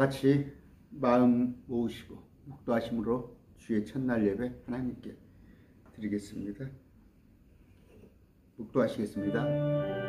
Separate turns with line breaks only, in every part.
같이 마음 모으시고 묵도하심으로 주의 첫날 예배 하나님께 드리겠습니다. 묵도하시겠습니다.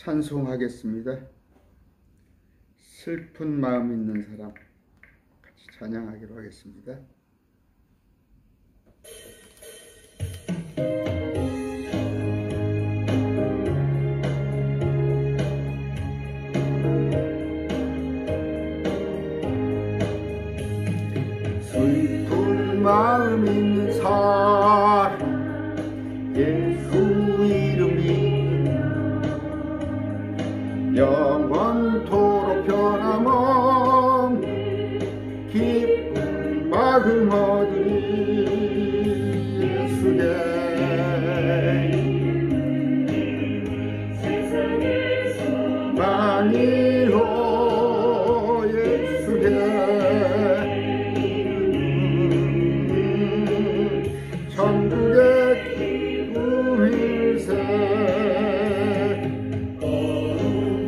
찬송하겠습니다. 슬픈 마음 있는 사람 같이 찬양하기로 하겠습니다. 슬픈 마음 있는 사람 예수 이름이 영원토록 변함없는 기쁜 마음 얻으리 예수의 소망이요 예수의 천국의 기쁨일세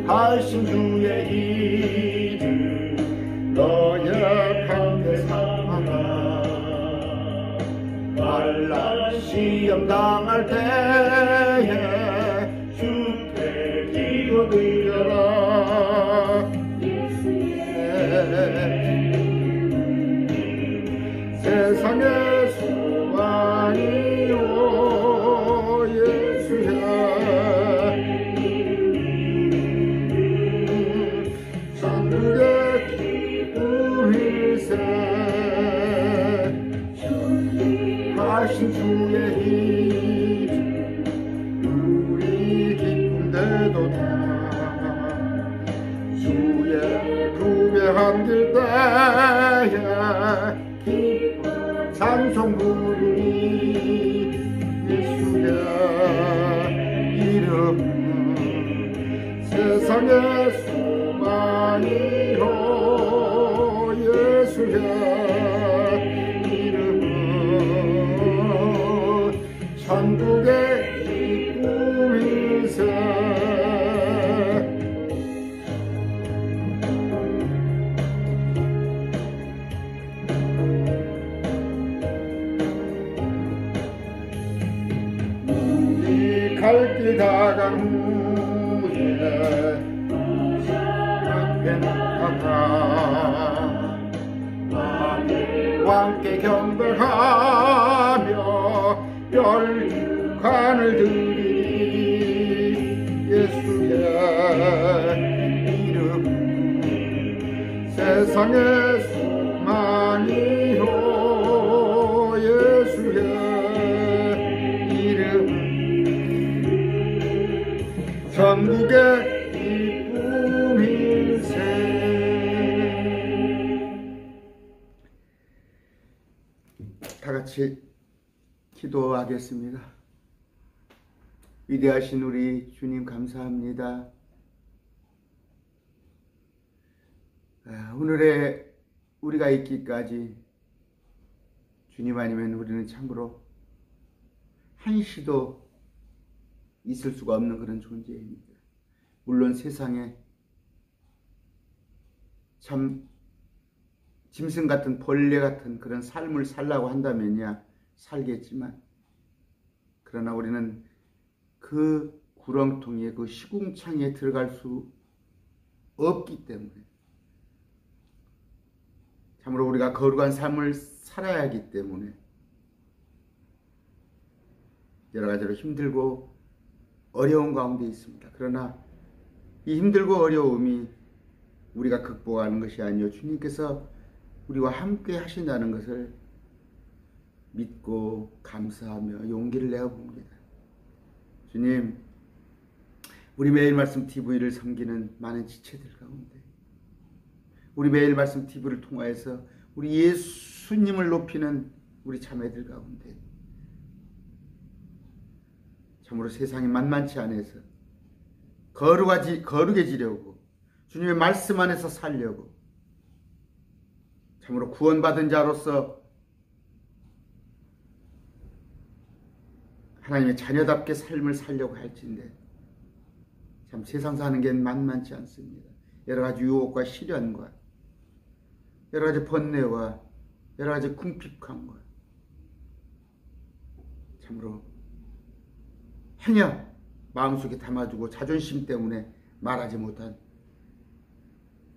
하신 주의 이름 너약한데 삼아라 말라 시험 당할 때에 주께 기도드려라 세상의 소망이요 예수의 하신 주의 이름 우리 기쁨대도다 주의 품에 안길 때에 기쁜 찬송 부르니 예수의 이름 세상의 소망이요 예수의 천국의 기쁨일세 우리 갈 길 다간 후에 앞에 나아가 왕께 경배하며 혈관을 드리니 예수의 이름 세상의 소망이요 예수의 이름 천국의 기쁨일세 다같이 기도하겠습니다. 위대하신 우리 주님 감사합니다. 오늘의 우리가 있기까지 주님 아니면 우리는 참으로 한시도 있을 수가 없는 그런 존재입니다. 물론 세상에 참 짐승 같은 벌레 같은 그런 삶을 살라고 한다면야 살겠지만 그러나 우리는 그 구렁텅이에 그 시궁창에 들어갈 수 없기 때문에 참으로 우리가 거룩한 삶을 살아야 하기 때문에 여러 가지로 힘들고 어려운 가운데 있습니다. 그러나 이 힘들고 어려움이 우리가 극복하는 것이 아니요 주님께서 우리와 함께 하신다는 것을 믿고 감사하며 용기를 내어 봅니다. 주님, 우리 매일 말씀 TV를 섬기는 많은 지체들 가운데, 우리 매일 말씀 TV를 통하여서 우리 예수님을 높이는 우리 자매들 가운데 참으로 세상이 만만치 않아서 거룩해지려고 주님의 말씀 안에서 살려고 참으로 구원받은 자로서 하나님의 자녀답게 삶을 살려고 할진데 참 세상 사는 게 만만치 않습니다. 여러 가지 유혹과 시련과 여러 가지 번뇌와 여러 가지 궁핍함과 참으로 행여 마음속에 담아두고 자존심 때문에 말하지 못한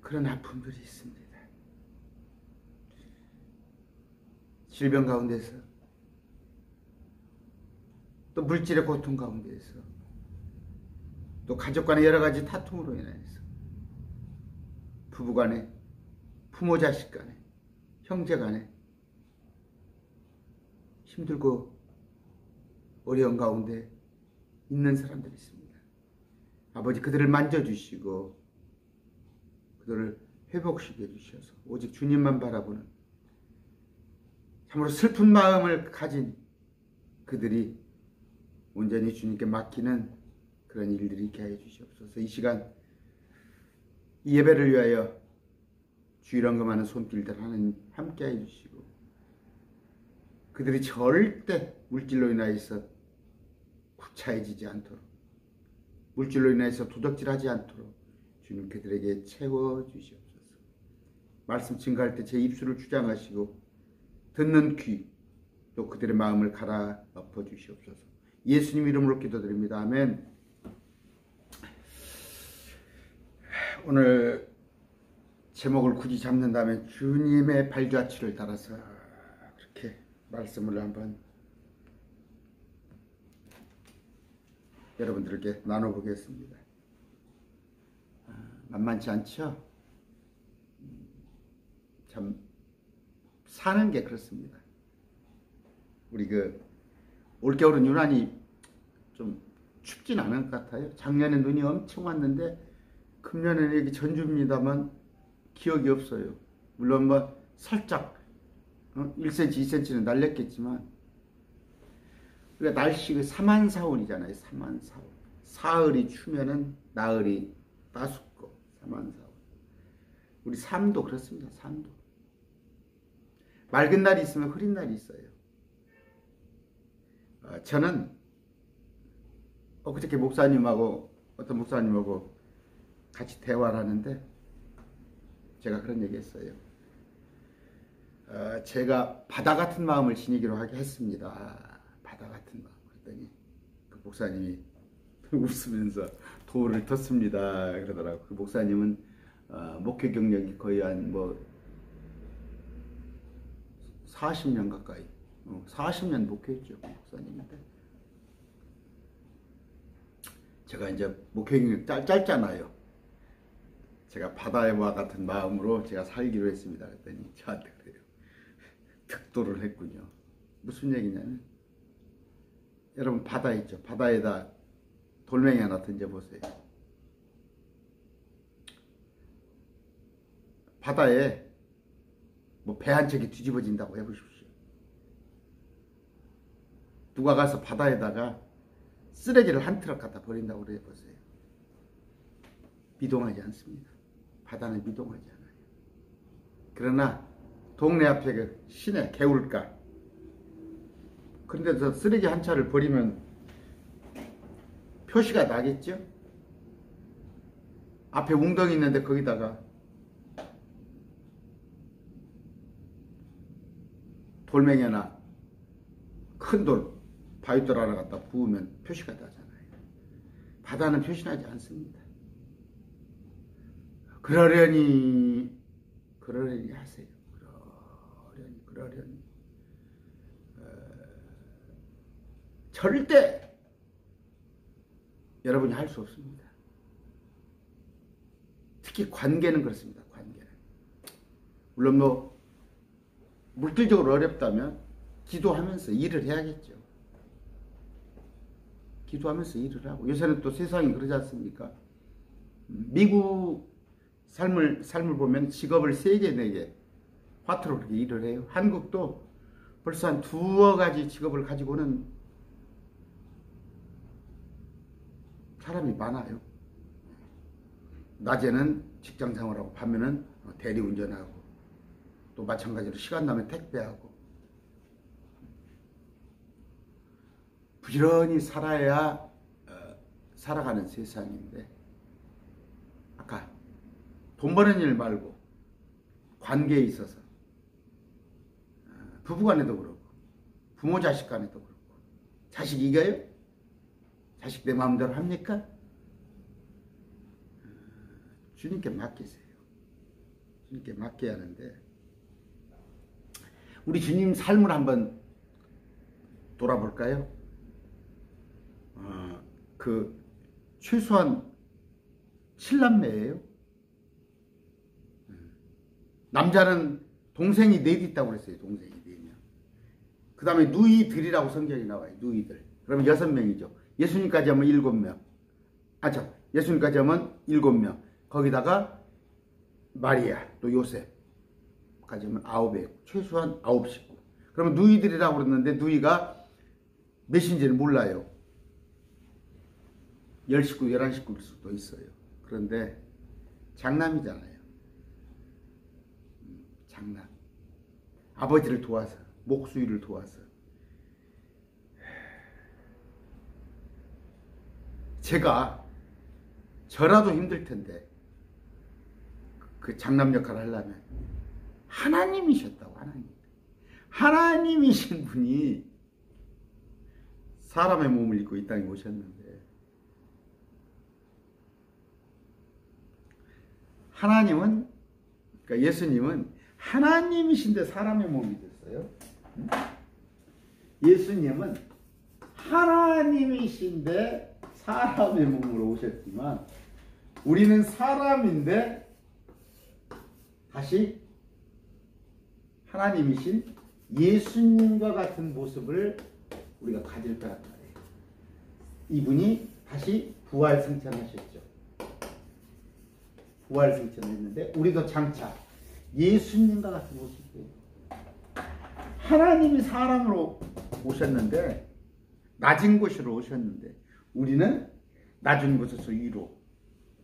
그런 아픔들이 있습니다. 질병 가운데서 또 물질의 고통 가운데에서 또 가족 간의 여러 가지 다툼으로 인해서 부부 간에 부모 자식 간에 형제 간에 힘들고 어려운 가운데 있는 사람들이 있습니다. 아버지 그들을 만져주시고 그들을 회복시켜 주셔서 오직 주님만 바라보는 참으로 슬픈 마음을 가진 그들이 온전히 주님께 맡기는 그런 일들이 있게 하여 주시옵소서. 이 시간 이 예배를 위하여 주일헌금하는 손길들 하나님 함께 해 주시고 그들이 절대 물질로 인하여서 구차해지지 않도록 물질로 인해서 도적질하지 않도록 주님 그들에게 채워주시옵소서. 말씀 증거할 때 제 입술을 주장하시고 듣는 귀 또 그들의 마음을 갈아엎어 주시옵소서. 예수님 이름으로 기도드립니다. 아멘. 오늘 제목을 굳이 잡는다면 주님의 발자취를 따라서 그렇게 말씀을 한번 여러분들에게 나눠보겠습니다. 만만치 않죠? 참 사는 게 그렇습니다. 우리 올겨울은 유난히 좀 춥진 않은 것 같아요. 작년에 눈이 엄청 왔는데 금년에는 여기 전주입니다만 기억이 없어요. 물론 뭐 살짝 1cm, 2cm는 날렸겠지만 우리가 날씨가 사만사월이잖아요. 사만사월. 사흘이 추면은 나흘이 따숩고 사만사월. 우리 삶도 그렇습니다. 삶도. 맑은 날이 있으면 흐린 날이 있어요. 저는 엊그저께 어떤 목사님하고 같이 대화를 하는데 제가 그런 얘기 했어요. 제가 바다 같은 마음을 지니기로 하게 했습니다. 바다 같은 마음. 그랬더니 그 목사님이 웃으면서 도를 텄습니다. 그러더라고요. 그 목사님은 목회 경력이 거의 한 40년 가까이 40년 목회했죠. 그 목사님인데 제가 이제 목회 경력 짧잖아요. 제가 바다와 같은 마음으로 제가 살기로 했습니다. 그랬더니 저한테 그래요. 득도를 했군요. 무슨 얘기냐면 여러분 바다 있죠. 바다에다 돌멩이 하나 던져보세요. 바다에 배 한 척이 뒤집어진다고 해보십시오. 누가 가서 바다에다가 쓰레기를 한 트럭 갖다 버린다고 해보세요. 미동하지 않습니다. 바다는 미동하지 않아요. 그러나 동네 앞에 그 시내 개울가 그런데 저 쓰레기 한 차를 버리면 표시가 나겠죠? 앞에 웅덩이 있는데 거기다가 돌멩이 하나 큰 돌 바위돌 하나 갖다 부으면 표시가 나잖아요. 바다는 표시나지 않습니다. 그러려니 하세요. 그러려니 절대 여러분이 할 수 없습니다. 특히 관계는 그렇습니다. 관계는. 물론 뭐 물질적으로 어렵다면 기도하면서 일을 해야겠죠. 기도하면서 일을 하고, 요새는 또 세상이 그러지 않습니까? 미국 삶을 보면 직업을 3개, 4개 화투로 그렇게 일을 해요. 한국도 벌써 한 2가지 직업을 가지고는 사람이 많아요. 낮에는 직장 생활하고 밤에는 대리운전하고, 또 마찬가지로 시간 나면 택배하고, 부지런히 살아야 살아가는 세상인데, 아까 돈 버는 일 말고 관계에 있어서 부부간에도 그렇고 부모 자식 간에도 그렇고, 자식 이겨요? 자식 내 마음대로 합니까? 주님께 맡기세요. 주님께 맡겨야 하는데, 우리 주님 삶을 한번 돌아볼까요? 최소한 7남매예요. 남자는 동생이 4이 있다고 그랬어요. 동생이 4명. 그 다음에 누이들이라고 성경이 나와요. 누이들. 그러면 6명이죠. 예수님까지 하면 7명. 예수님까지 하면 7명. 거기다가 마리아, 또 요셉까지 하면 9에 최소한 9식구. 그러면 누이들이라고 그랬는데, 누이가 몇인지는 몰라요. 10식구, 11식구일 수도 있어요. 그런데 장남이잖아요. 장남. 아버지를 도와서, 목수일을 도와서. 저라도 힘들 텐데, 그 장남 역할을 하려면 하나님이셨다고. 하나님이신 분이 사람의 몸을 입고 이 땅에 오셨는데, 하나님은, 그러니까 예수님은 하나님이신데 사람의 몸이 됐어요. 예수님은 하나님이신데 사람의 몸으로 오셨지만, 우리는 사람인데 다시 하나님이신 예수님과 같은 모습을 우리가 가질 거란 말이에요. 이분이 다시 부활승천하셨죠. 부활승천했는데, 우리도 장차 예수님과 같은 모습이에요. 하나님이 사람으로 오셨는데, 낮은 곳으로 오셨는데, 우리는 낮은 곳에서 위로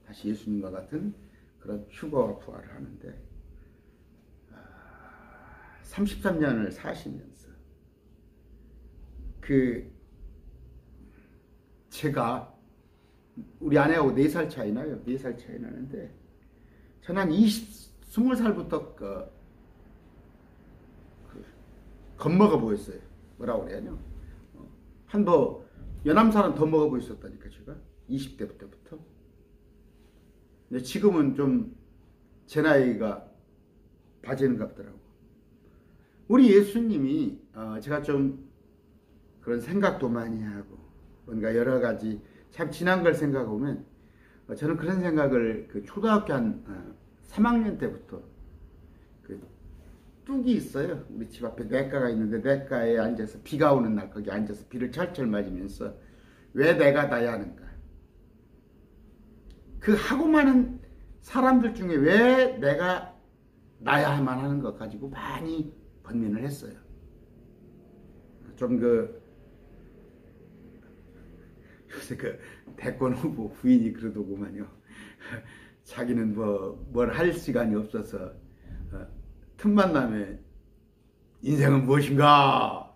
다시 예수님과 같은 그런 휴거와 부활을 하는데, 33년을 사시면서 제가 우리 아내하고 4살 차이 나요. 4살 차이 나는데, 저는 한 20살부터 겁먹어 보였어요. 뭐라고 그래야죠? 연암살은 더 먹어 보였었다니까, 제가 20대부터. 근데 지금은 좀 제 나이가 빠지는 것 같더라고. 우리 예수님이 제가 좀 그런 생각도 많이 하고, 뭔가 여러 가지 참 지난 걸 생각해보면, 저는 그런 생각을 초등학교 한 3학년 때부터, 뚝이 있어요. 우리 집 앞에 냇가가 있는데, 냇가에 앉아서 비가 오는 날 거기 앉아서 비를 철철 맞으면서 왜 내가 나야 하는가, 하고 많은 사람들 중에 왜 내가 나야만 하는 것 가지고 많이 번민을 했어요. 좀 요새 대권 후보 부인이 그러더구만요. 자기는 뭘 할 시간이 없어서 틈만 나면 인생은 무엇인가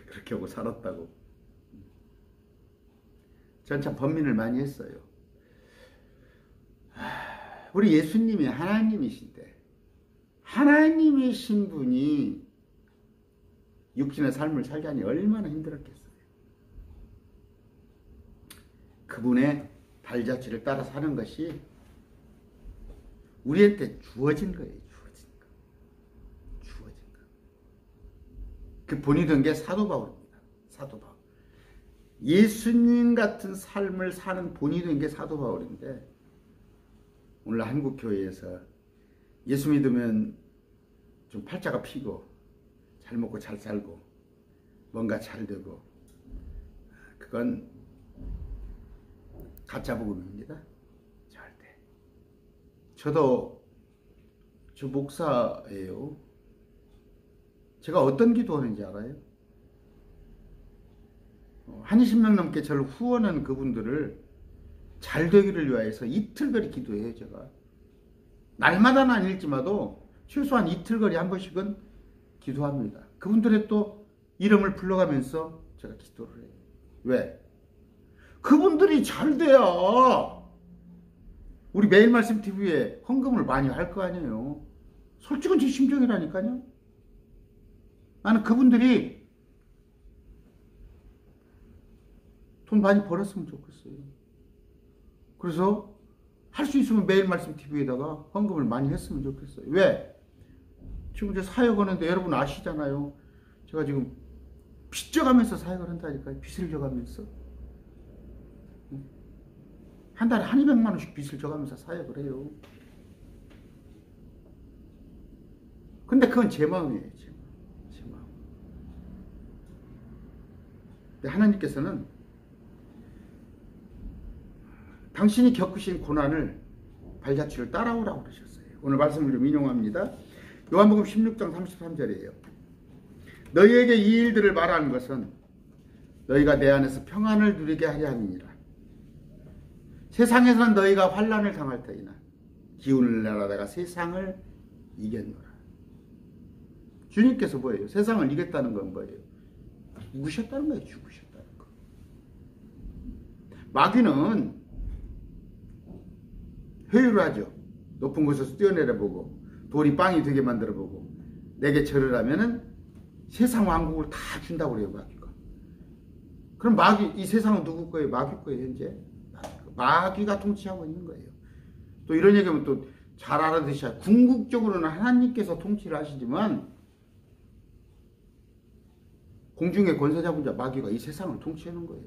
그렇게 하고 살았다고. 전 참 번민을 많이 했어요. 우리 예수님이 하나님이신데, 하나님이신 분이 육신의 삶을 살자니 얼마나 힘들었겠어요. 그분의 발자취를 따라 사는 것이 우리한테 주어진 거예요. 주어진 거. 그 본이 된 게 사도 바울입니다. 사도 바울. 예수님 같은 삶을 사는 본이 된 게 사도 바울인데, 오늘 한국 교회에서 예수 믿으면 좀 팔자가 피고 잘 먹고 잘 살고 뭔가 잘 되고, 그건 가짜 복음입니다. 절대. 저도 저 목사예요. 제가 어떤 기도하는지 알아요? 한 20명 넘게 저를 후원한 그분들을 잘 되기를 위하여서 이틀거리 기도해요. 제가 날마다는 아닐지라도 최소한 이틀거리 한 번씩은 기도합니다. 그분들의 또 이름을 불러가면서 제가 기도를 해요. 왜? 그분들이 잘 돼야 우리 매일 말씀 TV에 헌금을 많이 할 거 아니에요. 솔직한 제 심정이라니까요. 나는 그분들이 돈 많이 벌었으면 좋겠어요. 그래서 할 수 있으면 매일 말씀 TV에다가 헌금을 많이 했으면 좋겠어요. 왜? 지금 저 사역하는데 여러분 아시잖아요. 제가 지금 빚 져가면서 사역을 한다니까요. 빚을 져가면서. 한 달에 200만 원씩 빚을 져가면서 사역을 해요. 근데 그건 제 마음이에요. 제 마음. 근데 하나님께서는 당신이 겪으신 고난을 발자취를 따라오라고 그러셨어요. 오늘 말씀을 좀 인용합니다. 요한복음 16장 33절이에요. 너희에게 이 일들을 말하는 것은 너희가 내 안에서 평안을 누리게 하려 함이니라. 세상에서는 너희가 환난을 당할 터이나 기운을 내라 내가 세상을 이겼노라. 주님께서 뭐예요? 세상을 이겼다는 건 뭐예요? 죽으셨다는 거예요. 죽으셨다는 거. 마귀는 회유를 하죠. 높은 곳에서 뛰어내려보고 돌이 빵이 되게 만들어보고 내게 절을 하면은 세상 왕국을 다 준다고 그래요. 마귀가. 그럼 이 세상은 누구 거예요? 마귀 거예요. 현재 마귀가 통치하고 있는 거예요. 또 이런 얘기하면 또 잘 알아듣으셔야 해요. 궁극적으로는 하나님께서 통치를 하시지만 공중의 권세 잡은 자 마귀가 이 세상을 통치하는 거예요.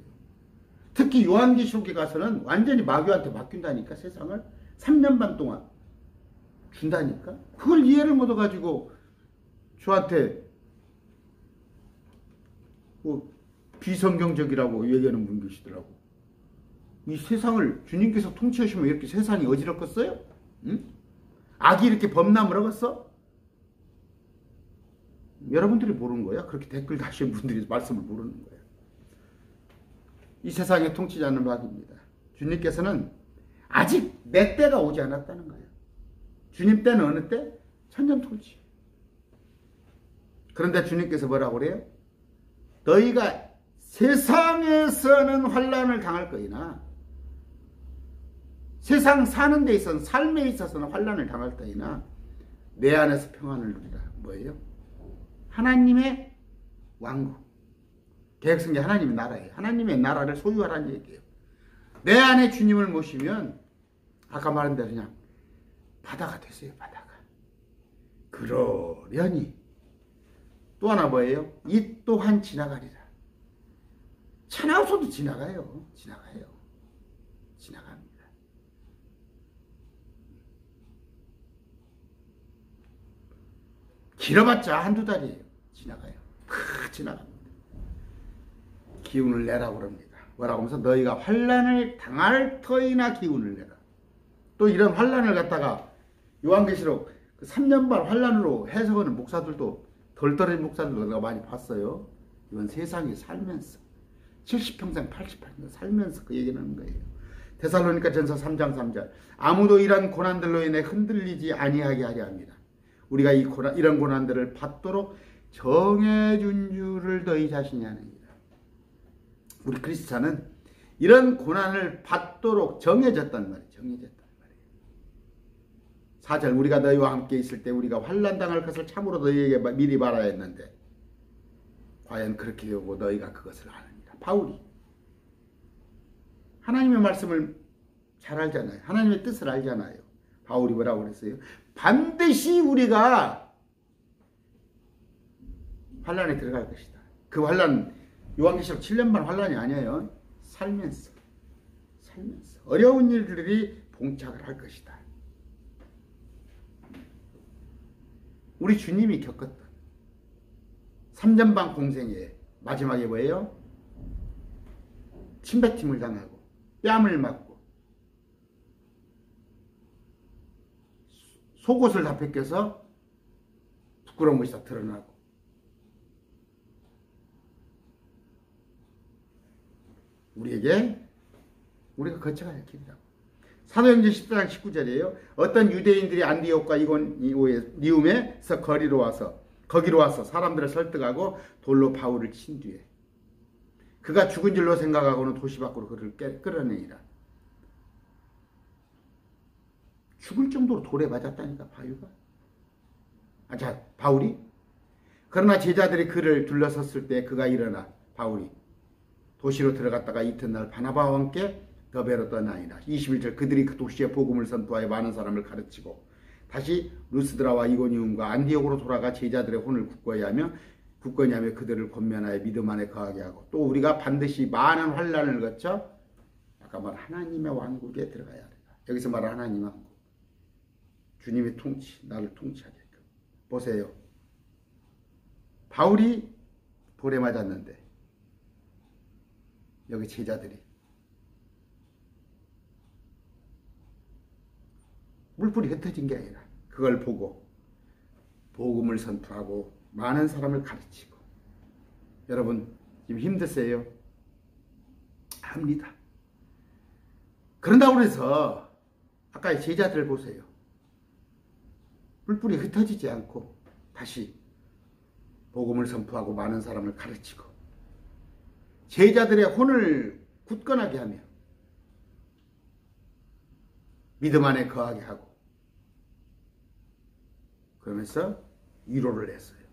특히 요한계시록에 가서는 완전히 마귀한테 맡긴다니까. 세상을 3년 반 동안 준다니까. 그걸 이해를 못해가지고 저한테 뭐 비성경적이라고 얘기하는 분 계시더라고. 이 세상을 주님께서 통치하시면 이렇게 세상이 어지럽겠어요? 응? 악이 이렇게 범람을 하겠어? 여러분들이 모르는 거야. 그렇게 댓글 다시는 분들이 말씀을 모르는 거야. 이 세상의 통치자는 마귀입니다. 주님께서는 아직 내 때가 오지 않았다는 거예요. 주님 때는 어느 때? 천년 통치. 그런데 주님께서 뭐라고 그래요? 너희가 세상에서는 환난을 당할 거이나 세상 사는 데 있어서는 삶에 있어서는 환난을 당할 거이나 내 안에서 평안을 누리라. 뭐예요? 하나님의 왕국. 개혁성경 하나님의 나라예요. 하나님의 나라를 소유하라는 얘기예요. 내 안에 주님을 모시면 아까 말한 대로 그냥 바다가 되세요. 바다가. 그러려니 또 하나 뭐예요? 이 또한 지나가리라. 천하우소도 지나가요. 지나갑니다. 길어봤자 한두 달이에요. 지나가요. 지나갑니다. 기운을 내라고 그럽니다. 뭐라고 하면서 너희가 환난을 당할 터이나 기운을 내라. 또 이런 환난을 갖다가 요한계시록 3년 반 환난으로 해석하는 목사들도 덜 떨어진 목사들도 내가 많이 봤어요. 이건 세상에 살면서 70평생 88평생 살면서 그 얘기를 하는 거예요. 데살로니가 전서 3장 3절 아무도 이런 고난들로 인해 흔들리지 아니하게 하려 합니다. 우리가 이런 고난들을 받도록 정해준 줄을 너희 자신이 아느니라. 우리 그리스찬은 이런 고난을 받도록 정해졌단 말이에요. 정해졌단 말이에요. 4절 우리가 너희와 함께 있을 때 우리가 환난 당할 것을 참으로 너희에게 미리 말하야 했는데 과연 그렇게 되고 너희가 그것을 아느니라. 바울이 하나님의 말씀을 잘 알잖아요. 하나님의 뜻을 알잖아요. 바울이 뭐라고 그랬어요? 반드시 우리가 환란에 들어갈 것이다. 그 환란 요한계시록 7년만 환란이 아니에요. 살면서 어려운 일들이 봉착을 할 것이다. 우리 주님이 겪었던 3년반 공생의 마지막에 뭐예요? 침뱉임을 당하고 뺨을 맞고 속옷을 다 벗겨서 부끄러운 것이 다 드러나고 우리가 거쳐가야 할 길이라고. 사도행전 14장 19절이에요. 어떤 유대인들이 안디옥과 이고니움에서 거기로 와서 사람들을 설득하고 돌로 바울을 친 뒤에 그가 죽은 줄로 생각하고는 도시 밖으로 그를 끌어내니라. 죽을 정도로 돌에 맞았다니까 바울이. 그러나 제자들이 그를 둘러섰을 때 그가 일어나 바울이 도시로 들어갔다가 이튿날 바나바와 함께 더베로 떠나니라. 21절 그들이 그 도시에 복음을 선포하여 많은 사람을 가르치고 다시 루스드라와 이고니움과 안디옥으로 돌아가 제자들의 혼을 굳건히 하며 그들을 권면하여 믿음 안에 거하게 하고 또 우리가 반드시 많은 환난을 거쳐 아까 말한 하나님의 왕국에 들어가야 한다. 여기서 말한 하나님의 왕국. 주님의 통치, 나를 통치하게끔. 보세요. 바울이 돌에 맞았는데 여기 제자들이 물불이 흩어진 게 아니라 그걸 보고 복음을 선포하고 많은 사람을 가르치고. 여러분 지금 힘드세요? 합니다. 그런다고 해서 아까 제자들 보세요. 뿔뿔이 흩어지지 않고 다시 복음을 선포하고 많은 사람을 가르치고 제자들의 혼을 굳건하게 하며 믿음 안에 거하게 하고 그러면서 위로를 했어요.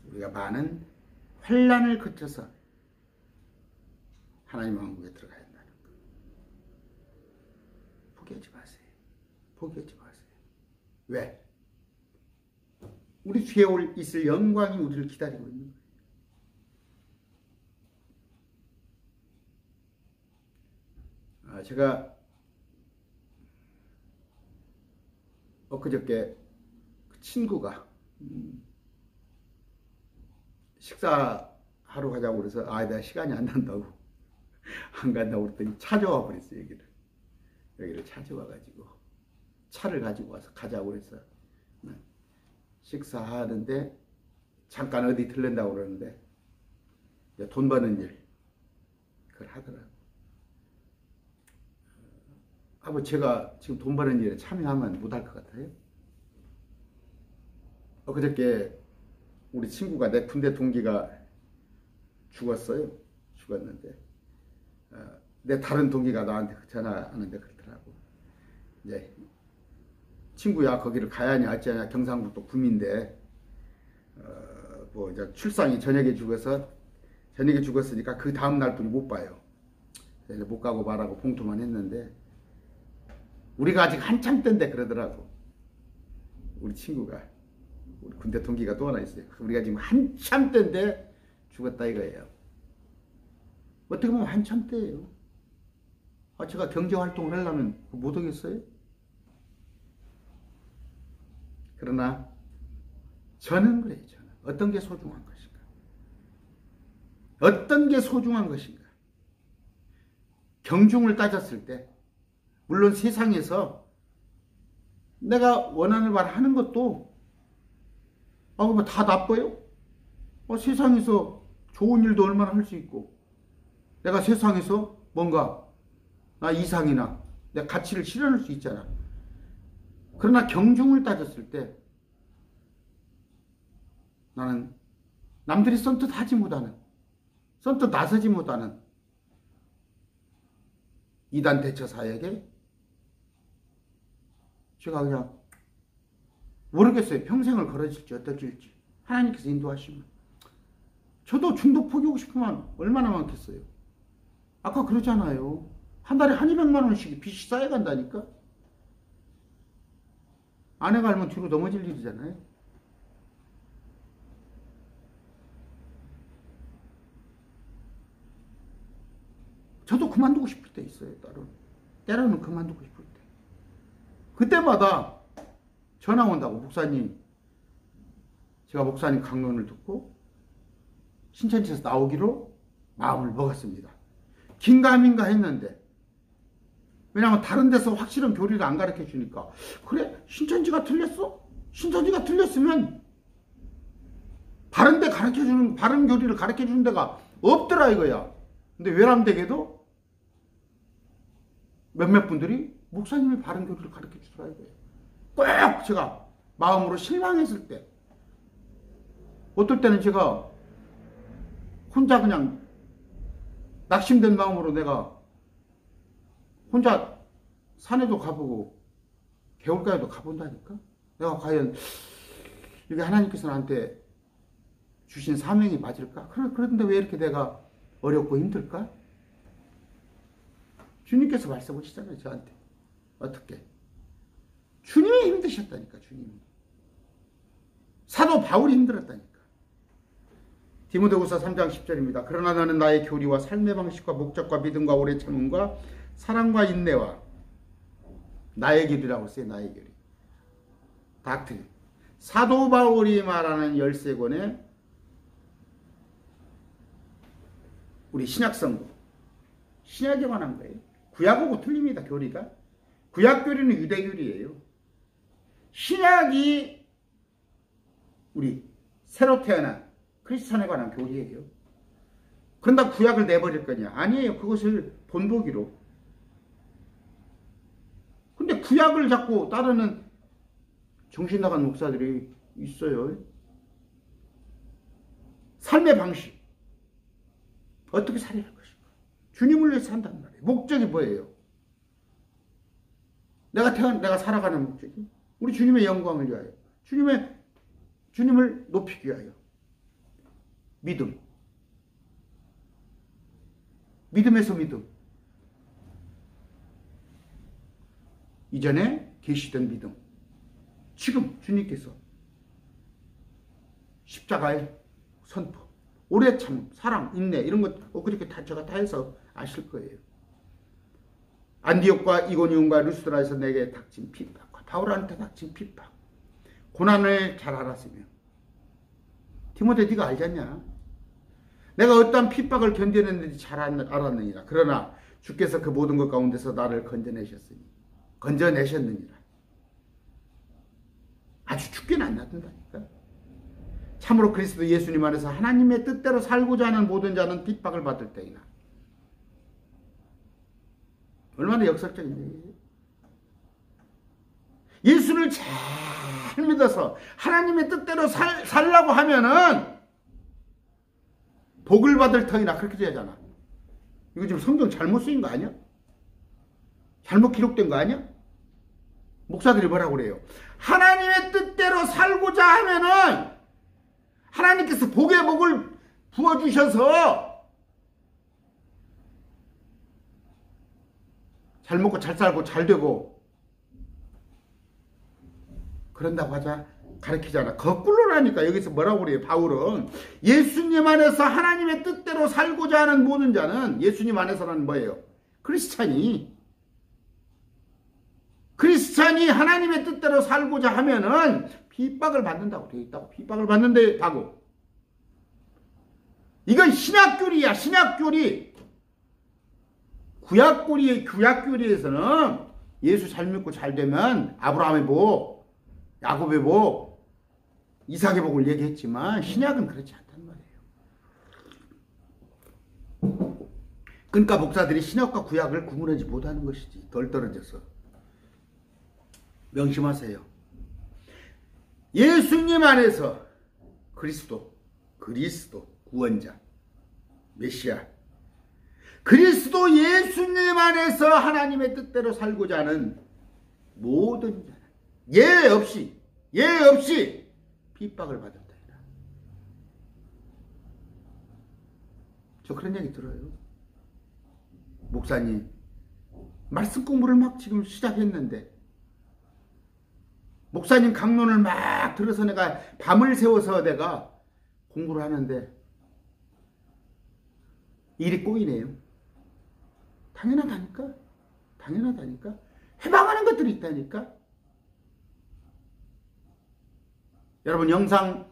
우리가 많은 환난을 거쳐서 하나님 왕국에 들어가야 한다는 것. 포기하지 마세요. 포기하지 마세요. 왜? 우리 뒤에 있을 영광이 우리를 기다리고 있는 거예요. 제가 엊그저께 그 친구가 식사하러 가자고 그래서 내가 시간이 안 난다고 안 간다고 그랬더니 찾아와 버렸어요. 여기를 찾아와가지고 차를 가지고 와서 가자고 그래서 식사하는데 잠깐 어디 들른다고 그러는데 돈 버는 일 그걸 하더라고요. 제가 지금 돈 버는 일에 참여하면 못할 것 같아요. 그저께 우리 친구가 내 군대 동기가 죽었는데 내 다른 동기가 나한테 전화하는데 그러더라고. 이제 친구야 거기를 가야 하냐 어쩌냐 경상북도 구민데 이제 출산이 저녁에 죽었으니까 그 다음 날뿐이 못 봐요. 그래서 못 가고 말하고 봉투만 했는데 우리가 아직 한참 때인데 그러더라고. 우리 친구가 우리 군대 동기가 또 하나 있어요. 우리가 지금 한참 때인데 죽었다 이거예요. 어떻게 보면 한참 때예요. 제가 경제활동을 하려면 못 하겠어요? 그러나 저는 그래요. 저는 어떤 게 소중한 것인가? 어떤 게 소중한 것인가? 경중을 따졌을 때 물론 세상에서 내가 원하는 말 하는 것도 다 나빠요? 세상에서 좋은 일도 얼마나 할 수 있고 내가 세상에서 뭔가 나 이상이나 내 가치를 실현할 수 있잖아. 그러나 경중을 따졌을 때 나는 남들이 선뜻 하지 못하는 선뜻 나서지 못하는 이단 대처사에게 제가 그냥 모르겠어요. 평생을 걸어질지 어떨지 하나님께서 인도하시면 저도 중도 포기하고 싶으면 얼마나 많겠어요. 아까 그러잖아요. 한 달에 200만 원씩 빚이 쌓여간다니까. 아내가 알면 뒤로 넘어질 일이잖아요. 저도 그만두고 싶을 때 있어요. 때로는 그만두고 싶을 때. 그때마다 전화 온다고. 목사님, 제가 목사님 강론을 듣고 신천지에서 나오기로 마음을 먹었습니다. 긴가민가 했는데, 왜냐하면 다른 데서 확실한 교리를 안 가르쳐 주니까, 그래, 신천지가 틀렸어? 신천지가 틀렸으면 바른 데 가르쳐 주는, 바른 교리를 가르쳐 주는 데가 없더라 이거야. 근데 외람되게도 몇몇 분들이 목사님이 바른 교리를 가르쳐 주더라 이거예요. 꼭 제가 마음으로 실망했을 때, 어떨 때는 제가 혼자 그냥 낙심된 마음으로 내가 혼자 산에도 가보고 개울가에도 가본다니까. 내가 과연 이게 하나님께서 나한테 주신 사명이 맞을까? 그런데 왜 이렇게 내가 어렵고 힘들까? 주님께서 말씀하시잖아요, 저한테. 어떻게? 주님이 힘드셨다니까, 주님이. 사도 바울이 힘들었다니까. 디모데후서 3장 10절입니다. 그러나 너는 나의 교리와 삶의 방식과 목적과 믿음과 오래 참음과 사랑과 인내와 나의 길이라고 써요. 나의 길이. 닥트린. 사도 바울이 말하는 13권의 우리 신약성도 신약에 관한 거예요. 구약하고 틀립니다. 교리가. 구약 교리는 유대교리예요. 신약이 우리 새로 태어난 크리스천에 관한 교리예요. 그런다 구약을 내버릴 거냐? 아니에요. 그것을 본보기로. 근데 구약을 자꾸 따르는 정신 나간 목사들이 있어요. 삶의 방식. 어떻게 살아야 할 것인가? 주님을 위해서 산단 말이에요. 목적이 뭐예요? 내가 살아가는 목적이 우리 주님의 영광을 위하여, 주님을 높이기 위하여. 믿음. 믿음에서 믿음. 이전에 계시던 믿음. 지금 주님께서 십자가의 선포, 오래 참, 사랑, 인내 이런 것 엊그저께 다 제가 다 해서 아실 거예요. 안디옥과 이고니움과 루스드라에서 내게 닥친 핍박과 바울한테 닥친 핍박, 고난을 잘 알았으며 디모데 네가 알잖냐? 내가 어떠한 핍박을 견뎌냈는지 잘 알았느니라. 그러나 주께서 그 모든 것 가운데서 나를 건져내셨느니라. 아주 죽게는 안 놔둔다니까. 참으로 그리스도 예수님 안에서 하나님의 뜻대로 살고자 하는 모든 자는 핍박을 받을 때이나. 얼마나 역설적인 얘기예요. 예수를 잘 믿어서 하나님의 뜻대로 살라고 하면은 복을 받을 터이나 그렇게 되잖아. 이거 지금 성경 잘못 쓰인 거 아니야? 잘못 기록된 거 아니야? 목사들이 뭐라고 그래요? 하나님의 뜻대로 살고자 하면은 하나님께서 복의 복을 부어주셔서 잘 먹고 잘 살고 잘 되고 그런다고 하자 가르치잖아. 거꾸로라니까. 여기서 뭐라고 그래요? 바울은 예수님 안에서 하나님의 뜻대로 살고자 하는 모든 자는, 예수님 안에서는 뭐예요? 크리스찬이 하나님의 뜻대로 살고자 하면은 핍박을 받는다고 되어 있다고. 핍박을 받는데 하고. 이건 신약교리야. 신약교리. 구약교리에서는 예수 잘 믿고 잘 되면 아브라함의 복, 야곱의 복, 이삭의 복을 얘기했지만 신약은 그렇지 않단 말이에요. 그러니까 목사들이 신약과 구약을 구분하지 못하는 것이지. 덜 떨어져서. 명심하세요. 예수님 안에서 그리스도 구원자 메시아, 그리스도 예수님 안에서 하나님의 뜻대로 살고자 하는 모든 자는 예 없이 핍박을 받았다. 저 그런 얘기 들어요. 목사님 말씀 공부를 막 지금 시작했는데, 목사님 강론을 막 들어서 내가 밤을 새워서 내가 공부를 하는데 일이 꼬이네요. 당연하다니까. 당연하다니까. 해방하는 것들이 있다니까. 여러분 영상,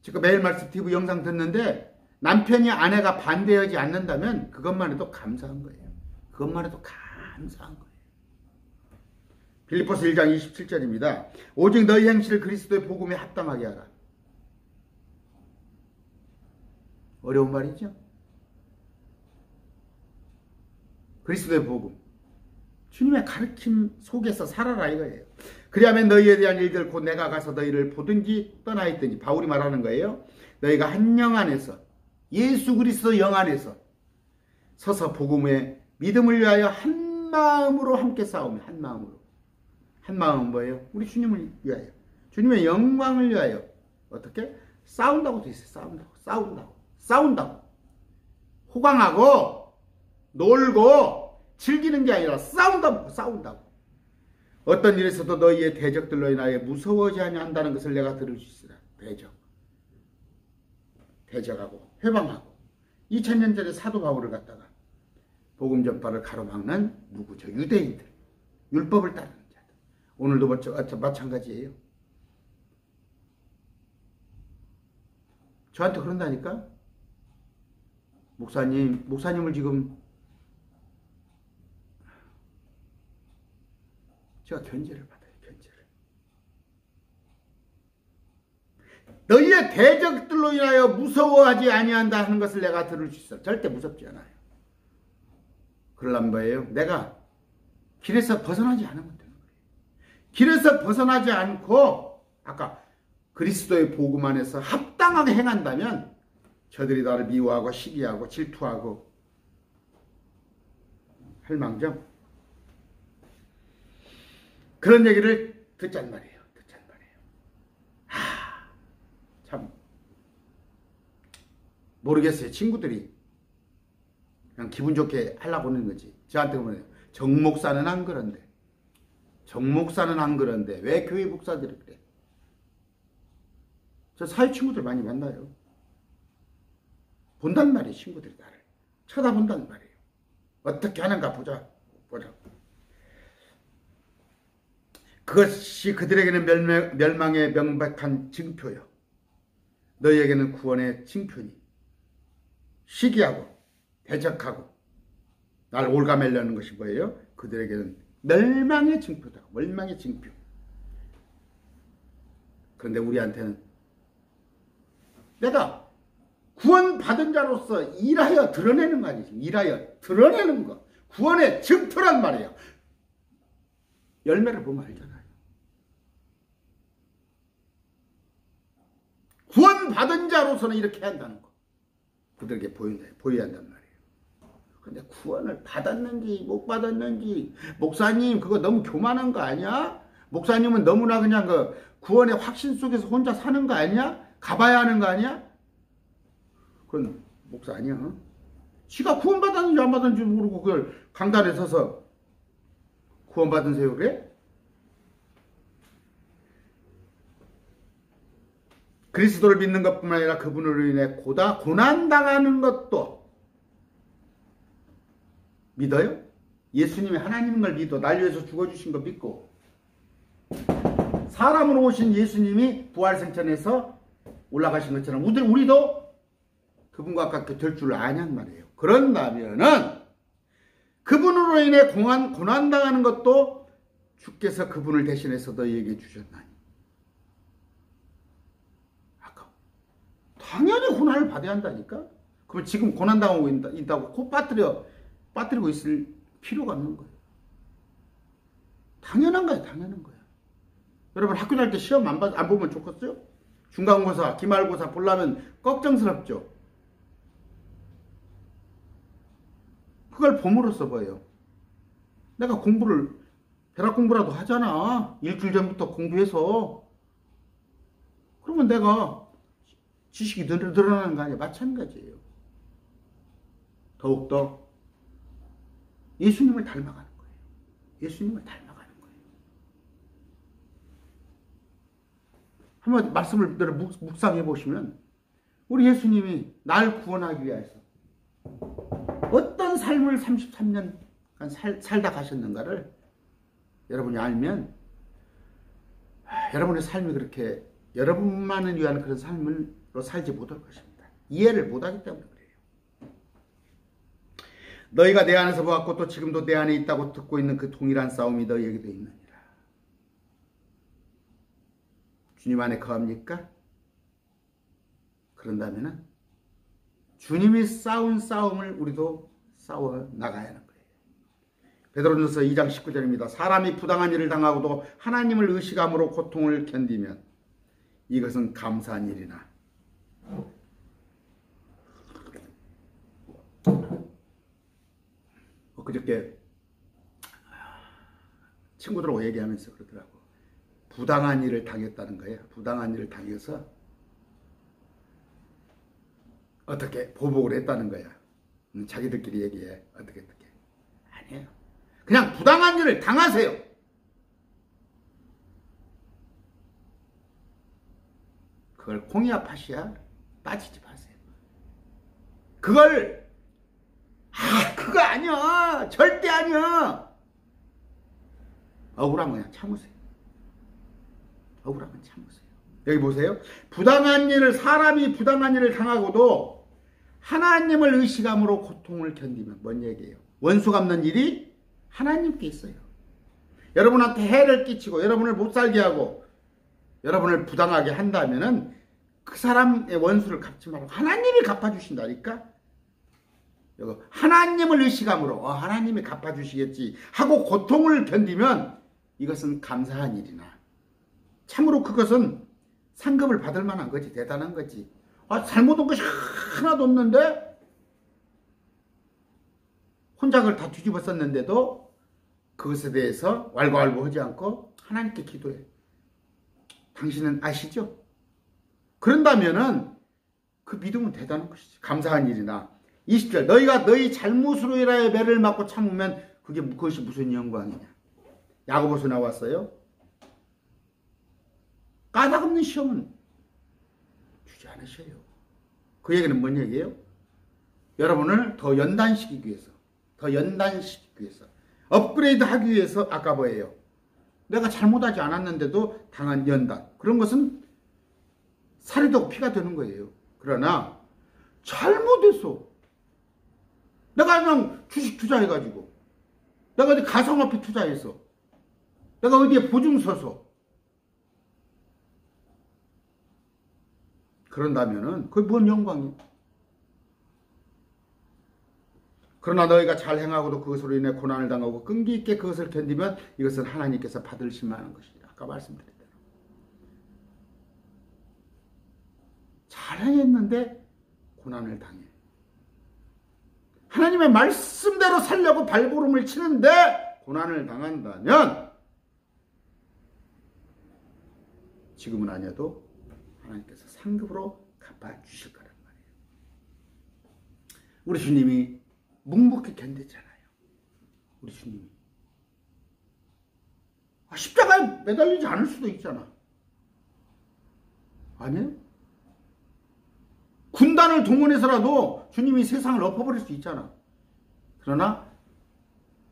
지금 매일 말씀 TV 영상 듣는데 남편이 아내가 반대하지 않는다면 그것만 해도 감사한 거예요. 그것만 해도 감사한 거예요. 빌립보서 1장 27절입니다. 오직 너희 행실을 그리스도의 복음에 합당하게 하라. 어려운 말이죠. 그리스도의 복음, 주님의 가르침 속에서 살아라 이거예요. 그리하면 너희에 대한 일들 곧 내가 가서 너희를 보든지 떠나 있든지, 바울이 말하는 거예요. 너희가 한 영 안에서, 예수 그리스도 영 안에서 서서 복음의 믿음을 위하여 한 마음으로 함께 싸우며, 한 마음으로. 한 마음은 뭐예요? 우리 주님을 위하여, 주님의 영광을 위하여 어떻게? 싸운다고 돼 있어요. 싸운다고. 호강하고 놀고 즐기는 게 아니라 싸운다고. 어떤 일에서도 너희의 대적들로 인하여 무서워하지 아니한다는 것을 내가 들을 수 있으라. 대적하고 회방하고. 2000년 전에 사도 바울을 갖다가 복음 전파를 가로막는 누구죠? 유대인들, 율법을 따르는 자들. 오늘도 마찬가지예요. 저한테 그런다니까. 목사님을 지금 제가 견제를 받아요. 견제를. 너희의 대적들로 인하여 무서워하지 아니한다 하는 것을 내가 들을 수 있어. 절대 무섭지 않아요. 그러려면 뭐예요? 내가 길에서 벗어나지 않으면 되는 거예요. 길에서 벗어나지 않고 아까 그리스도의 복음 안에서 합당하게 행한다면 저들이 나를 미워하고 시기하고 질투하고 할 망정 그런 얘기를 듣잔 말이에요. 참 모르겠어요. 친구들이 그냥 기분 좋게 하려고 하는 거지. 저한테 보면 정 목사는 안 그런데, 왜 교회 목사들이 그래? 저 사회 친구들 많이 만나요. 본단 말이에요. 친구들이 나를 쳐다본단 말이에요. 어떻게 하는가 보자. 그것이 그들에게는 멸망의 명백한 징표요, 너희에게는 구원의 징표니. 시기하고 대적하고 날 올가매려는 것이 뭐예요? 그들에게는 멸망의 징표다. 멸망의 징표. 그런데 우리한테는 내가 구원받은 자로서 일하여 드러내는 거 아니지. 일하여 드러내는 거. 구원의 징표란 말이에요. 열매를 보면 알잖아요. 구원받은 자로서는 이렇게 해야 한다는 거. 그들에게 보여야 한단 말이에요. 근데 구원을 받았는지 못 받았는지, 목사님 그거 너무 교만한 거 아니야? 목사님은 너무나 그냥 그 구원의 확신 속에서 혼자 사는 거 아니야? 가봐야 하는 거 아니야? 그건 목사 아니야. 지가 구원받았는지 안 받았는지 모르고 그걸 강단에 서서 구원받으세요 그래? 그리스도를 믿는 것뿐만 아니라 그분으로 인해 고난당하는 것도 믿어요? 예수님이 하나님인 걸 믿어. 날 위해서 죽어주신 거 믿고, 사람으로 오신 예수님이 부활생천에서 올라가신 것처럼 우리도 그분과 같게 될 줄 아냔 말이에요. 그런다면은 그분으로 인해 고난당하는 것도 주께서 그분을 대신해서 너희에게 주셨나니. 당연히 고난을 받아야 한다니까. 그럼 지금 고난당하고 있다고 코 빠뜨리고 있을 필요가 없는 거예요. 당연한 거야. 여러분 학교 다닐 때 시험 안 보면 좋겠어요? 중간고사, 기말고사 보려면 걱정스럽죠. 그걸 봄으로써 뭐예요? 내가 대학 공부라도 하잖아. 일주일 전부터 공부해서. 그러면 내가 지식이 늘어나는 거 아니야? 마찬가지예요. 더욱더 예수님을 닮아가는 거예요. 예수님을 닮아가는 거예요. 한번 말씀을 묵상해 보시면 우리 예수님이 날 구원하기 위해서 어떤 삶을 33년 살다 가셨는가를 여러분이 알면 여러분의 삶이 그렇게 여러분만을 위한 그런 삶으로 살지 못할 것입니다. 이해를 못하기 때문에 그래요. 너희가 내 안에서 보았고 또 지금도 내 안에 있다고 듣고 있는 그 동일한 싸움이 너희에게도 있느니라. 주님 안에 거합니까? 그런다면은 주님이 싸운 싸움을 우리도 싸워 나가야 하는 거예요. 베드로전서 2장 19절입니다. 사람이 부당한 일을 당하고도 하나님을 의식함으로 고통을 견디면 이것은 감사한 일이나 그저께 친구들하고 얘기하면서 그러더라고. 부당한 일을 당했다는 거예요. 부당한 일을 당해서 어떻게 보복을 했다는 거야. 자기들끼리 얘기해. 어떻게. 아니에요. 그냥 부당한 일을 당하세요. 그걸 콩이야 팥이야 따지지 마세요. 그걸 그거 아니야. 절대 아니야. 억울하면 그냥 참으세요. 억울하면 참으세요. 여기 보세요. 사람이 부당한 일을 당하고도 하나님을 의식함으로 고통을 견디면 뭔 얘기예요? 원수 갚는 일이 하나님께 있어요. 여러분한테 해를 끼치고 여러분을 못 살게 하고 여러분을 부당하게 한다면은 그 사람의 원수를 갚지 말고 하나님이 갚아주신다니까. 하나님을 의식함으로 하나님이 갚아주시겠지 하고 고통을 견디면 이것은 감사한 일이나 참으로 그것은 상급을 받을 만한 거지. 대단한 거지. 잘못한 것이 하나도 없는데 혼자 그걸 다 뒤집어 썼는데도 그것에 대해서 왈가왈부하지 않고 하나님께 기도해. 당신은 아시죠? 그런다면은 그 믿음은 대단한 것이지. 감사한 일이나 20절 너희가 너희 잘못으로 인하여 매를 맞고 참으면 그것이 무슨 영광이냐. 야고보서 나왔어요. 까닭없는 시험은 주지 않으셔요. 그 얘기는 뭔 얘기예요? 여러분을 더 연단시키기 위해서 업그레이드 하기 위해서 아까 뭐예요? 내가 잘못하지 않았는데도 당한 연단. 그런 것은 살이 더 피가 되는 거예요. 그러나 잘못했어. 내가 그냥 주식 투자해가지고 내가 어디 가상화폐 투자해서 내가 어디에 보증 서서 그런다면은 그게 뭔 영광이야? 그러나 너희가 잘 행하고도 그것으로 인해 고난을 당하고 끈기 있게 그것을 견디면 이것은 하나님께서 받으실 만한 것이다. 아까 말씀드린 대로. 잘 행했는데 고난을 당해. 하나님의 말씀대로 살려고 발걸음을 치는데 고난을 당한다면 지금은 아니어도 하나님께서 상급으로 갚아주실 거란 말이에요. 우리 주님이 묵묵히 견뎠잖아요. 우리 주님이. 십자가에 매달리지 않을 수도 있잖아. 아니에요? 군단을 동원해서라도 주님이 세상을 엎어버릴 수 있잖아. 그러나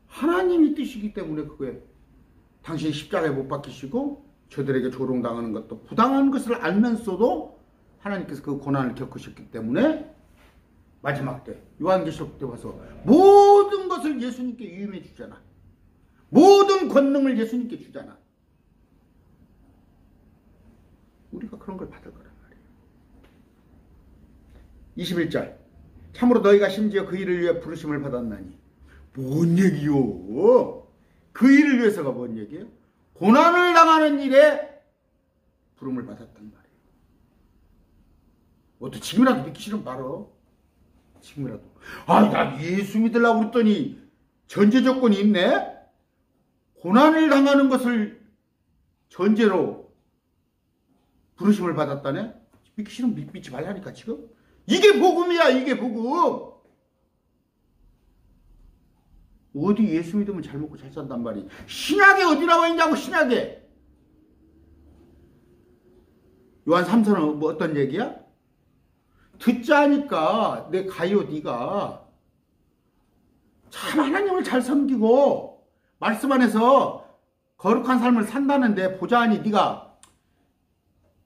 하나님이 뜻이기 때문에 그게 당신이 십자가에 못 박히시고 저들에게 조롱당하는 것도 부당한 것을 알면서도 하나님께서 그 고난을 겪으셨기 때문에 마지막 때 요한계시록 때 와서 모든 것을 예수님께 위임해 주잖아. 모든 권능을 예수님께 주잖아. 우리가 그런 걸 받을 거란 말이에요. 21절 참으로 너희가 심지어 그 일을 위해 부르심을 받았나니. 뭔 얘기요? 그 일을 위해서가 뭔 얘기예요? 고난을 당하는 일에 부름을 받았단 말이에요. 어떻게 지금이라도 믿기 싫으면 말어. 지금이라도. 나 예수 믿으려고 그랬더니 전제 조건이 있네? 고난을 당하는 것을 전제로 부르심을 받았다네? 믿기 싫으면 믿지 말라니까 지금. 이게 복음이야. 이게 복음. 어디 예수 믿으면 잘 먹고 잘 산단 말이야. 신약에 어디 나와 있냐고. 신약에. 요한 3서는 뭐 어떤 얘기야? 듣자니까 내 가요 네가. 참 하나님을 잘 섬기고 말씀 안에서 거룩한 삶을 산다는데 보자하니 네가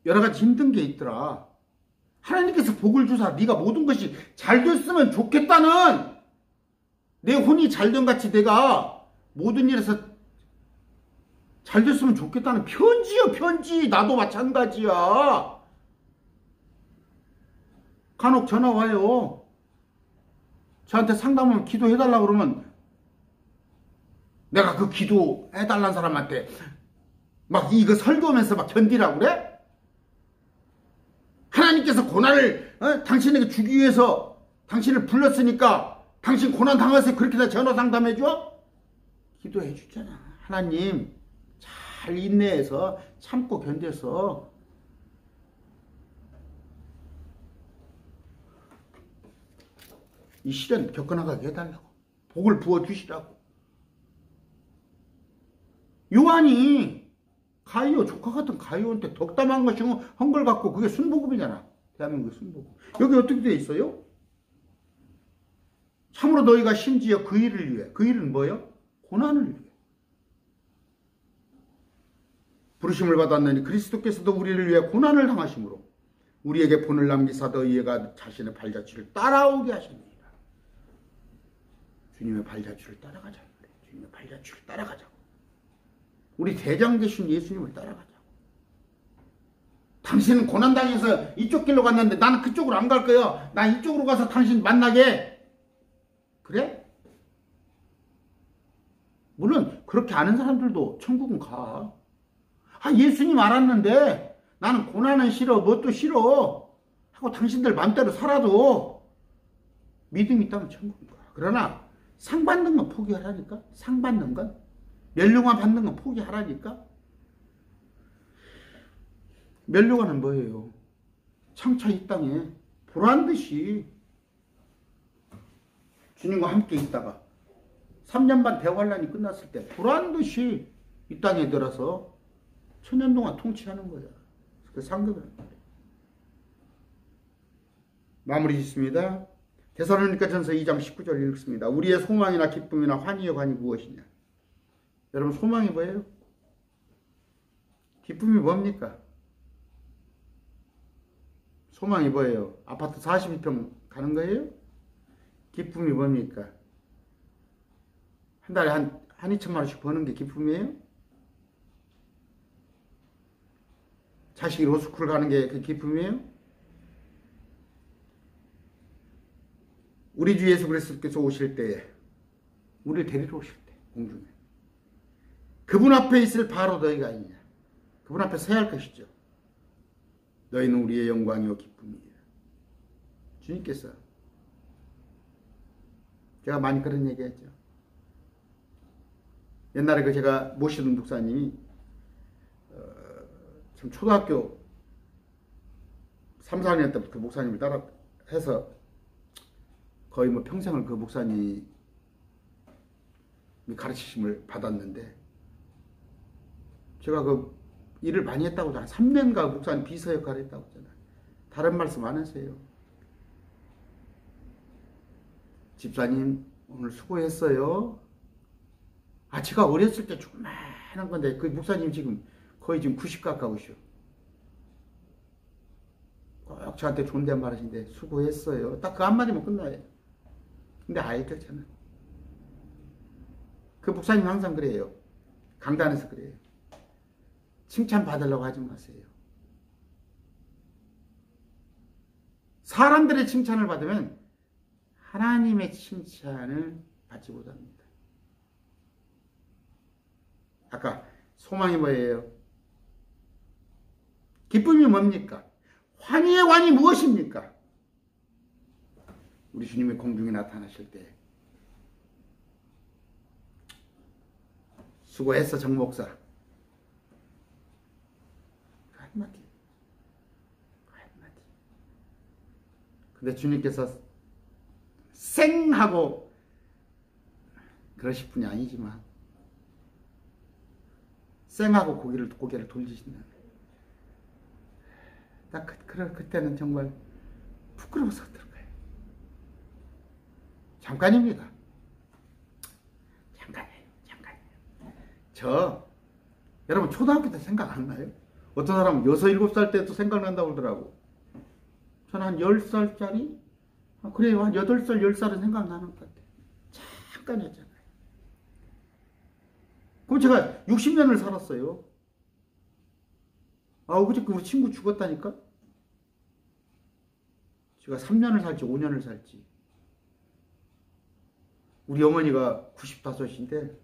여러 가지 힘든 게 있더라. 하나님께서 복을 주사 네가 모든 것이 잘 됐으면 좋겠다는, 내 혼이 잘된 같이 내가 모든 일에서 잘 됐으면 좋겠다는 편지요, 편지. 나도 마찬가지야. 간혹 전화 와요. 저한테 상담하면 기도해달라고 그러면 내가 그 기도해달라는 사람한테 막 이거 설교하면서 막 견디라고 그래? 하나님께서 고난을 당신에게 주기 위해서 당신을 불렀으니까 당신 고난 당하세요. 그렇게 다 전화 상담해줘? 기도해 주잖아. 하나님 잘 인내해서 참고 견뎌서 이 시련 겪어나가게 해달라고, 복을 부어주시라고. 요한이 가이오, 조카 같은 가이오한테 덕담한 것이 헝걸 갖고 그게 순복음이잖아. 대한민국의 순복음. 여기 어떻게 되어 있어요? 참으로 너희가 심지어 그 일을 위해, 그 일은 뭐예요? 고난을 위해 부르심을 받았느니 그리스도께서도 우리를 위해 고난을 당하심으로 우리에게 본을 남기사 너희가 자신의 발자취를 따라오게 하십니다. 주님의 발자취를 따라가자. 주님의 발자취를 따라가자고. 우리 대장 되신 예수님을 따라가자고. 당신은 고난당해서 이쪽 길로 갔는데 나는 그쪽으로 안 갈 거야. 나 이쪽으로 가서 당신 만나게. 그래? 물론 그렇게 아는 사람들도 천국은 가. 아, 예수님 알았는데 나는 고난은 싫어, 뭣도 싫어 하고 당신들 맘대로 살아도 믿음이 있다면 천국은 가. 그러나 상 받는 건 포기하라니까. 상 받는 건, 면류관 받는 건 포기하라니까. 면류관은 뭐예요? 청차 이 땅에 보란듯이 주님과 함께 있다가 3년 반 대환란이 끝났을 때 보란듯이 이 땅에 들어서 천년 동안 통치하는 거야. 그 상급이란 말이야. 마무리 짓습니다. 데살로니가전서 2장 19절 읽습니다. 우리의 소망이나 기쁨이나 환희의 관이 무엇이냐? 여러분, 소망이 뭐예요? 기쁨이 뭡니까? 소망이 뭐예요? 아파트 42평 가는 거예요? 기쁨이 뭡니까? 한 달에 한 2천만 원씩 버는 게 기쁨이에요? 자식이 로스쿨 가는 게 그 기쁨이에요? 우리 주 예수 그리스도께서 오실 때에, 우리를 데리러 오실 때 공중에 그분 앞에 있을 바로 너희가 아니냐. 그분 앞에 서야 할 것이죠. 너희는 우리의 영광이요 기쁨이에요. 주님께서, 제가 많이 그런 얘기했죠. 옛날에 제가 모시던 목사님이 참 초등학교 3, 4학년 때부터 그 목사님을 따라 해서 거의 뭐 평생을 그 목사님이 가르치심을 받았는데, 제가 그 일을 많이 했다고 한 3년간 목사님 비서 역할을 했다고 했잖아요. 다른 말씀 안 하세요. 집사님 오늘 수고했어요. 아, 제가 어렸을 때 조그만한 건데 그 목사님 지금 거의 지금 90 가까우시오. 꼭 저한테 존댓말 하시는데 수고했어요. 딱 그 한마디면 끝나요. 근데 알죠, 저는. 그 목사님 항상 그래요. 강단에서 그래요. 칭찬 받으려고 하지 마세요. 사람들의 칭찬을 받으면 하나님의 칭찬을 받지 못합니다. 아까 소망이 뭐예요? 기쁨이 뭡니까? 환희의 관이 무엇입니까? 우리 주님의 공중에 나타나실 때 수고했어 정 목사, 한마디. 근데 주님께서 쌩하고 그러실 분이 아니지만 쌩하고 고개를 돌리신다는, 딱 그때는 정말 부끄러워서 들어가요. 잠깐입니다. 여러분 초등학교 때 생각 안 나요? 어떤 사람은 6, 7살 때도 생각난다고 그러더라고. 저는 한 10살짜리? 그래요. 한 8살, 10살은 생각나는 것 같아요. 잠깐이었잖아요. 그럼 제가 60년을 살았어요. 어저께 우리 친구 죽었다니까? 제가 3년을 살지 5년을 살지. 우리 어머니가 95인데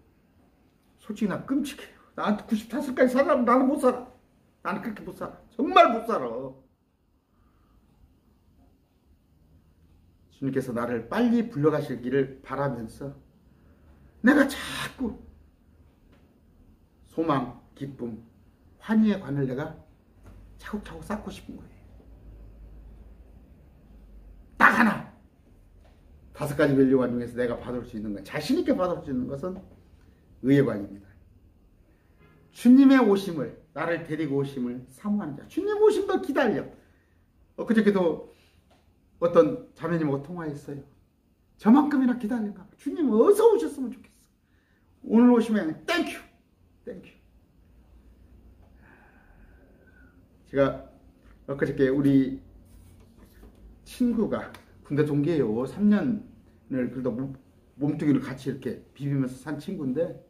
솔직히 나 끔찍해요. 나한테 95까지 살아면 나는 못 살아. 나는 그렇게 못 살아. 정말 못 살아. 주님께서 나를 빨리 불러가시기를 바라면서 내가 자꾸 소망, 기쁨, 환희의 관을 내가 차곡차곡 쌓고 싶은 거예요. 딱 하나! 5가지 밸류관 중에서 내가 받을 수 있는 건, 자신있게 받을 수 있는 것은 의예관입니다. 주님의 오심을, 나를 데리고 오심을 사모하는 자. 주님 오심도 기다려. 그저께도 어떤 자매님하고 통화했어요. 저만큼이나 기다린가 봐. 주님 어서 오셨으면 좋겠어. 오늘 오시면 땡큐. 땡큐. 제가 그저께 우리 친구가 군대 동기예요. 3년을 그래도 몸뚱이를 같이 이렇게 비비면서 산 친구인데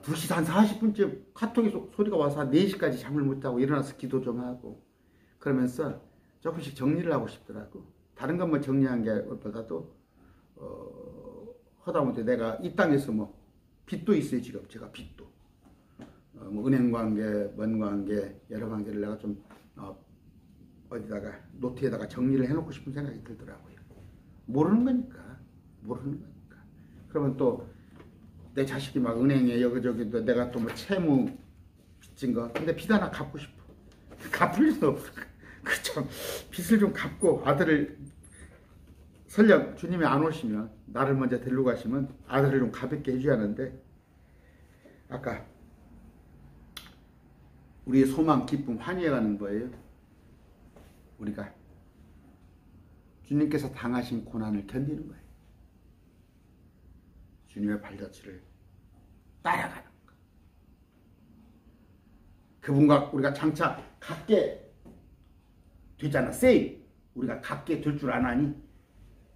2시 한 40분쯤 카톡에 소리가 와서 한 4시까지 잠을 못 자고 일어나서 기도 좀 하고 그러면서 조금씩 정리를 하고 싶더라고. 다른 것만 정리한 게 보다도 하다못해 내가 이 땅에서 뭐 빚도 있어요. 지금 제가 빚도 뭐 은행 관계, 먼 관계, 여러 관계를 내가 좀 어디다가 노트에다가 정리를 해놓고 싶은 생각이 들더라고요. 모르는 거니까. 그러면 또 내 자식이 막 은행에 여기저기도 내가 또 뭐 채무 빚진 거, 근데 빚 하나 갚고 싶어. 갚을 수 없어. 그 참 빚을 좀 갚고 아들을 설령 주님이 안 오시면 나를 먼저 데리고 가시면 아들을 좀 가볍게 해줘야 하는데 아까 우리의 소망, 기쁨, 환희해가는 거예요. 우리가 주님께서 당하신 고난을 견디는 거예요. 주님의 발자취를 따라가는 거. 그분과 우리가 장차 같게 되잖아. 우리가 같게 될 줄 아나니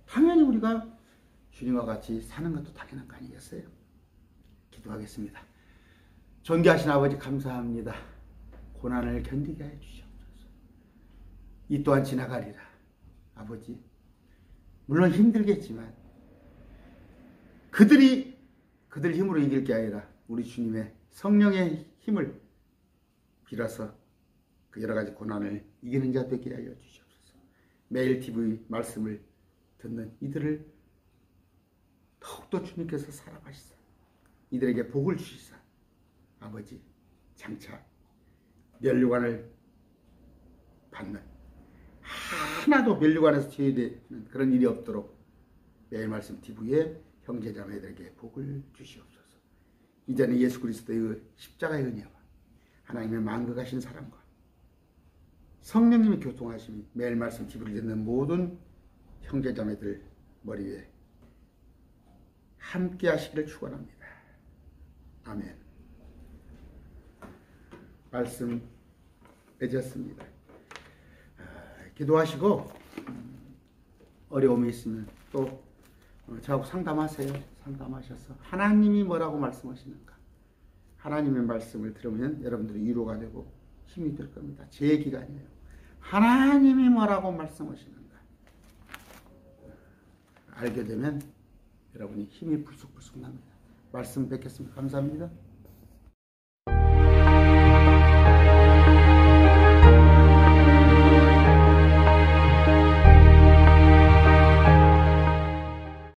당연히 우리가 주님과 같이 사는 것도 당연한 거 아니겠어요? 기도하겠습니다. 존귀하신 아버지 감사합니다. 고난을 견디게 해 주시옵소서. 이 또한 지나가리라. 아버지 물론 힘들겠지만 그들 힘으로 이길 게 아니라 우리 주님의 성령의 힘을 빌어서 그 여러 가지 고난을 이기는 자 되게 하여 주시옵소서. 매일 TV 말씀을 듣는 이들을 더욱더 주님께서 사랑하시사 이들에게 복을 주시사 아버지 장차 면류관을 받는 하나도 면류관에서 제외되는 그런 일이 없도록 매일 말씀 TV에 형제자매들에게 복을 주시옵소서. 이제는 예수 그리스도의 십자가의 은혜와 하나님의 만극하신 사랑과 성령님의 교통하심이 매일 말씀 TV를 듣는 모든 형제자매들 머리 위에 함께 하시기를 축원합니다. 아멘. 말씀 맺었습니다. 기도하시고 어려움이 있으면 또 저하고 상담하세요. 상담하셔서 하나님이 뭐라고 말씀하시는가 하나님의 말씀을 들으면 여러분들이 위로가 되고 힘이 될 겁니다. 제 얘기가 아니에요. 하나님이 뭐라고 말씀하시는가 알게 되면 여러분이 힘이 불쑥불쑥 납니다. 말씀 뵙겠습니다. 감사합니다.